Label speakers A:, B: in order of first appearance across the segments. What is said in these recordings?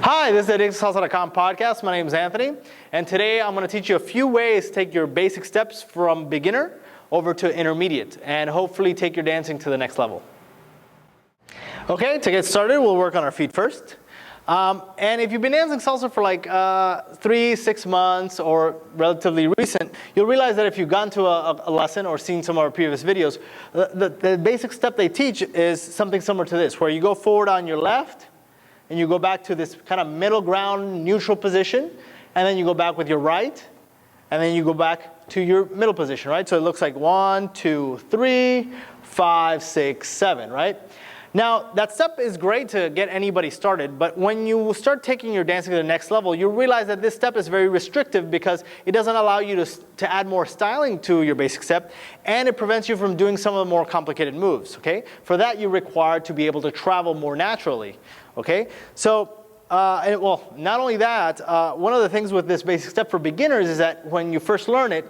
A: Hi, this is the Salsa.com podcast. My name is Anthony, and today I'm going to teach you a few ways to take your basic steps from beginner over to intermediate, and hopefully take your dancing to the next level. Okay, to get started, we'll work on our feet first. And if you've been dancing salsa for like 3-6 months or relatively recent, you'll realize that if you've gone to a lesson or seen some of our previous videos, the basic step they teach is something similar to this, where you go forward on your left, and you go back to this kind of middle ground, neutral position, and then you go back with your right, and then you go back to your middle position, right? So it looks like 1, 2, 3, 5, 6, 7, right? Now, that step is great to get anybody started, but when you start taking your dancing to the next level, you realize that this step is very restrictive because it doesn't allow you to add more styling to your basic step, and it prevents you from doing some of the more complicated moves, okay? For that, you're required to be able to travel more naturally, okay? So, well, not only that, one of the things with this basic step for beginners is that when you first learn it,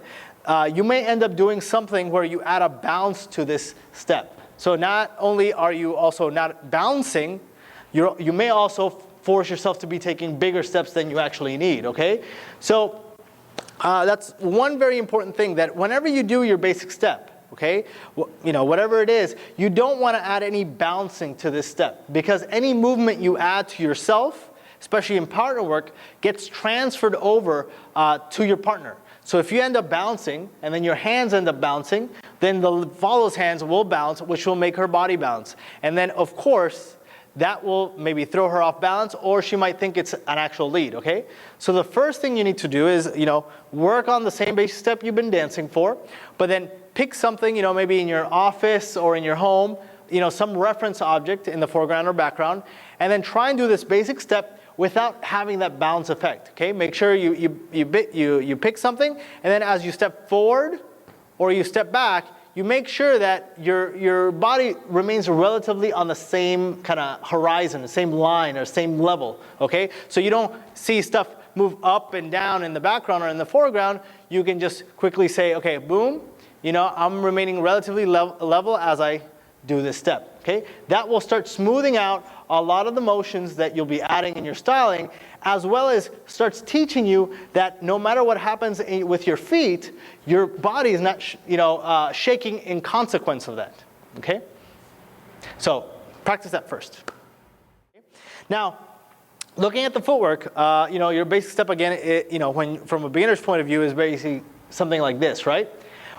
A: you may end up doing something where you add a bounce to this step. So not only are you also not bouncing, you may also force yourself to be taking bigger steps than you actually need, okay? So that's one very important thing, that whenever you do your basic step, okay, you know, whatever it is, you don't want to add any bouncing to this step, because any movement you add to yourself, especially in partner work, gets transferred over to your partner. So if you end up bouncing, and then your hands end up bouncing, then the follow's hands will bounce, which will make her body bounce. And then, of course, that will maybe throw her off balance, or she might think it's an actual lead, okay? So the first thing you need to do is, you know, work on the same basic step you've been dancing for, but then pick something, you know, maybe in your office or in your home, you know, some reference object in the foreground or background, and then try and do this basic step without having that bounce effect, okay? Make sure you pick something, and then as you step forward or you step back, you make sure that your body remains relatively on the same kind of horizon, the same line or same level, okay? So you don't see stuff move up and down in the background or in the foreground. You can just quickly say, okay, boom, you know, I'm remaining relatively level as I do this step, okay? That will start smoothing out a lot of the motions that you'll be adding in your styling, as well as starts teaching you that no matter what happens with your feet, your body is not, shaking in consequence of that, okay? So practice that first. Now, looking at the footwork, your basic step again, from a beginner's point of view, is basically something like this, right?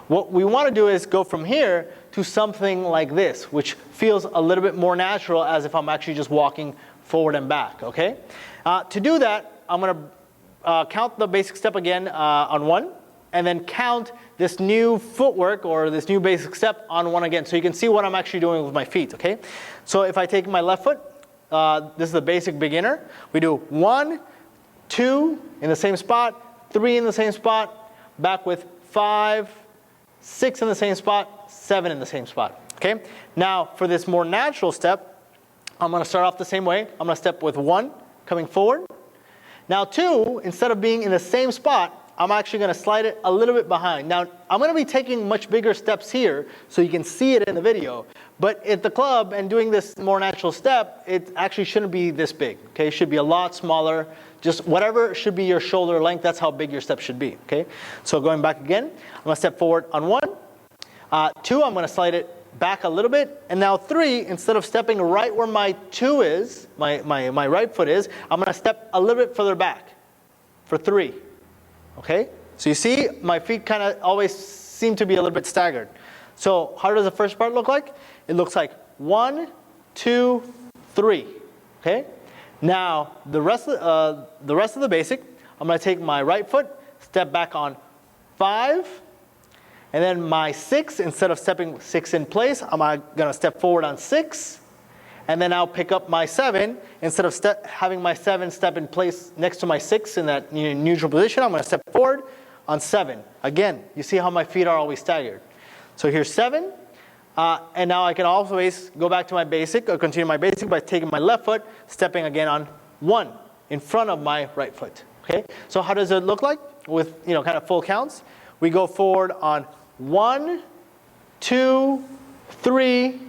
A: What we want to do is go from here to something like this, which feels a little bit more natural, as if I'm actually just walking forward and back, okay? To do that, I'm going to count the basic step again on 1, and then count this new footwork or this new basic step on 1 again, so you can see what I'm actually doing with my feet, okay? So if I take my left foot, this is the basic beginner. We do 1, 2 in the same spot, 3 in the same spot, back with 5, 6 in the same spot, 7 in the same spot, okay? Now, for this more natural step, I'm going to start off the same way. I'm going to step with 1, coming forward. Now 2, instead of being in the same spot, I'm actually going to slide it a little bit behind. Now, I'm going to be taking much bigger steps here, so you can see it in the video. But at the club and doing this more natural step, it actually shouldn't be this big, okay? It should be a lot smaller. Just whatever should be your shoulder length, that's how big your step should be, okay? So going back again, I'm going to step forward on 1. 2, I'm going to slide it back a little bit. And now 3, instead of stepping right where my 2 is, my right foot is, I'm going to step a little bit further back for 3, okay? So you see, my feet kind of always seem to be a little bit staggered. So how does the first part look like? It looks like 1, 2, 3, okay? Now, the rest of the basic, I'm going to take my right foot, step back on 5, and then my 6, instead of stepping 6 in place, I'm going to step forward on 6, and then I'll pick up my 7. Instead of having my 7 step in place next to my 6 in that neutral position, I'm going to step forward on 7. Again, you see how my feet are always staggered. So here's 7. And now I can always go back to my basic, or continue my basic by taking my left foot, stepping again on 1 in front of my right foot, okay? So how does it look like with, kind of full counts? We go forward on 1, 2, 3,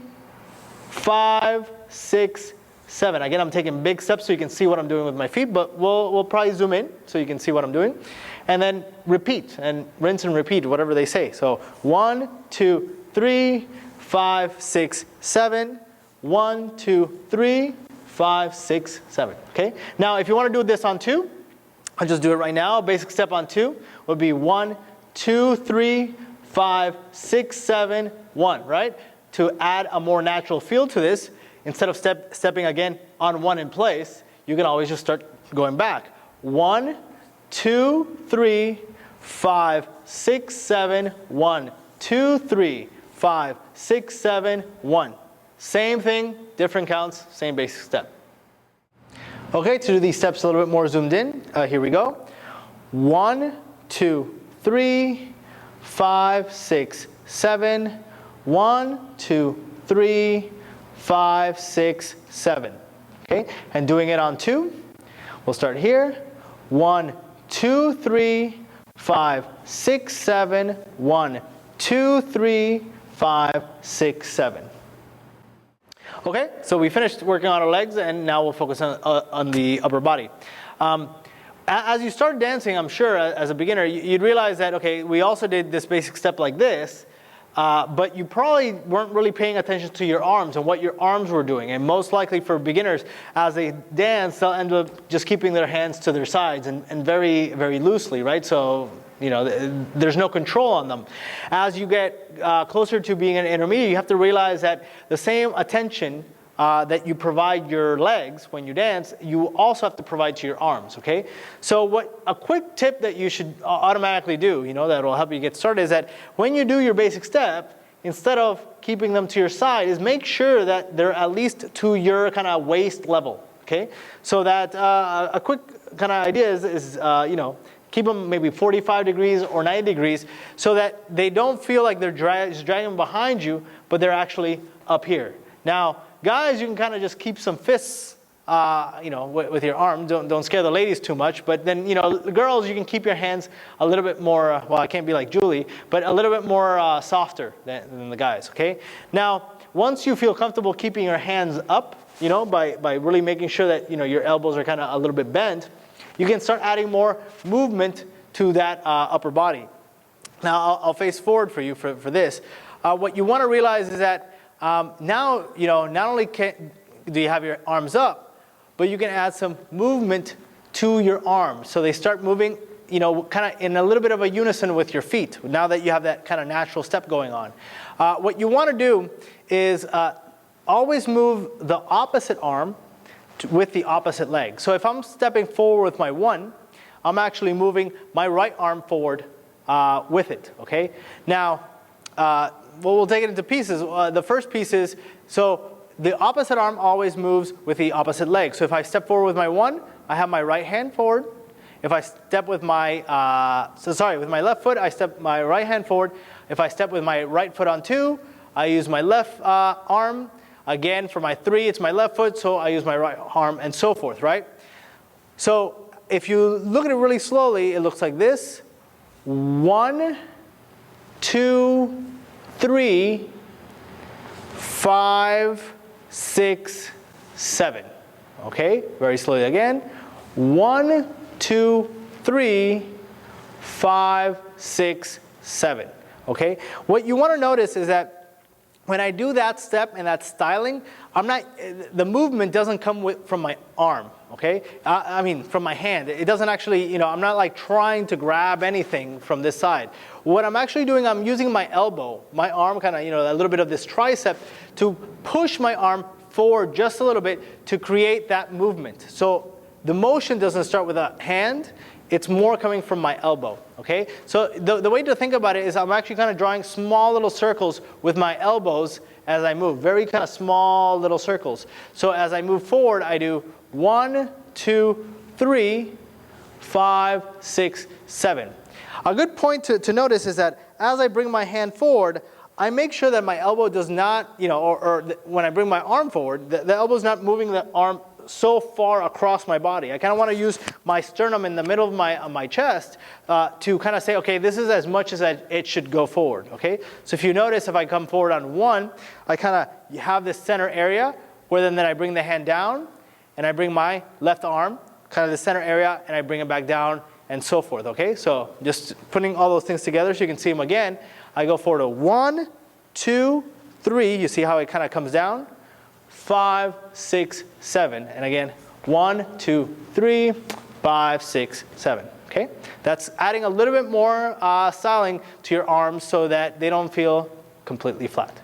A: 5, 6, 7. Again, I'm taking big steps so you can see what I'm doing with my feet, but we'll probably zoom in so you can see what I'm doing. And then repeat, and rinse and repeat, whatever they say. So 1, 2, 3, 5, 6, 7. 1, 2, 3, 5, 6, 7. Okay? Now, if you want to do this on 2, I'll just do it right now. Basic step on 2 would be 1, 2, 3, 5, 6, 7, 1, right? To add a more natural feel to this, instead of stepping again on 1 in place, you can always just start going back. 1, 2, 3, 5, 6, 7, 1, 2, 3, 5, 6, 7, 1. Same thing, different counts, same basic step. Okay, to do these steps a little bit more zoomed in, here we go. 1, 2, 3, 5, 6, 7. 1, 2, 3, 5, 6, 7. Okay, and doing it on 2, we'll start here. 1, 2, 3, 5, 6, 7. 1, 2, 3, 5, 6, 7. Okay, so we finished working on our legs, and now we'll focus on the upper body. As you start dancing, I'm sure, as a beginner, you'd realize that, okay, we also did this basic step like this, but you probably weren't really paying attention to your arms and what your arms were doing. And most likely for beginners, as they dance, they'll end up just keeping their hands to their sides and very, very loosely, right? So, you know, there's no control on them. As you get closer to being an intermediate, you have to realize that the same attention that you provide your legs when you dance, you also have to provide to your arms, okay? So a quick tip that you should automatically do, you know, that will help you get started, is that when you do your basic step, instead of keeping them to your side, is make sure that they're at least to your kind of waist level, okay? So that a quick kind of idea is you know, keep them maybe 45 degrees or 90 degrees so that they don't feel like they're dragging behind you, but they're actually up here. Now, guys, you can kind of just keep some fists, you know, with your arm. Don't scare the ladies too much. But then, you know, the girls, you can keep your hands a little bit more, well, I can't be like Julie, but a little bit more softer than the guys, okay? Now, once you feel comfortable keeping your hands up, you know, by really making sure that, you know, your elbows are kind of a little bit bent, you can start adding more movement to that upper body. Now, I'll face forward for you for this. What you want to realize is that now, you know, not only do you have your arms up, but you can add some movement to your arms. So they start moving, you know, kind of in a little bit of a unison with your feet, now that you have that kind of natural step going on. What you want to do is always move the opposite arm with the opposite leg. So if I'm stepping forward with my 1, I'm actually moving my right arm forward with it, okay? Now, well, we'll take it into pieces. The first piece is, so the opposite arm always moves with the opposite leg. So if I step forward with my 1, I have my right hand forward. If I step with my, with my left foot, I step my right hand forward. If I step with my right foot on 2, I use my left arm. Again, for my 3, it's my left foot, so I use my right arm, and so forth, right? So if you look at it really slowly, it looks like this. 1, 2, 3, 5, 6, 7. Okay, very slowly again. 1, 2, 3, 5, 6, 7. Okay, what you want to notice is that when I do that step and that styling, the movement doesn't come from my arm, okay? I mean, from my hand. It doesn't actually, you know, I'm not like trying to grab anything from this side. What I'm actually doing, I'm using my elbow, my arm kind of, you know, a little bit of this tricep to push my arm forward just a little bit to create that movement. So the motion doesn't start with a hand. It's more coming from my elbow, okay? So the way to think about it is I'm actually kind of drawing small little circles with my elbows as I move, very kind of small little circles. So as I move forward, I do 1, 2, 3, 5, 6, 7. A good point to notice is that as I bring my hand forward, I make sure that my elbow does not, you know, or when I bring my arm forward, the elbow is not moving the arm so far across my body. I kind of want to use my sternum in the middle of my chest to kind of say, okay, this is as much as it should go forward, okay? So if you notice, if I come forward on 1, I kind of have this center area where then I bring the hand down, and I bring my left arm, kind of the center area, and I bring it back down, and so forth, okay? So just putting all those things together so you can see them again. I go forward to 1, 2, 3. You see how it kind of comes down? 5, 6, 7. And again, 1, 2, 3, 5, 6, 7. Okay? That's adding a little bit more styling to your arms so that they don't feel completely flat.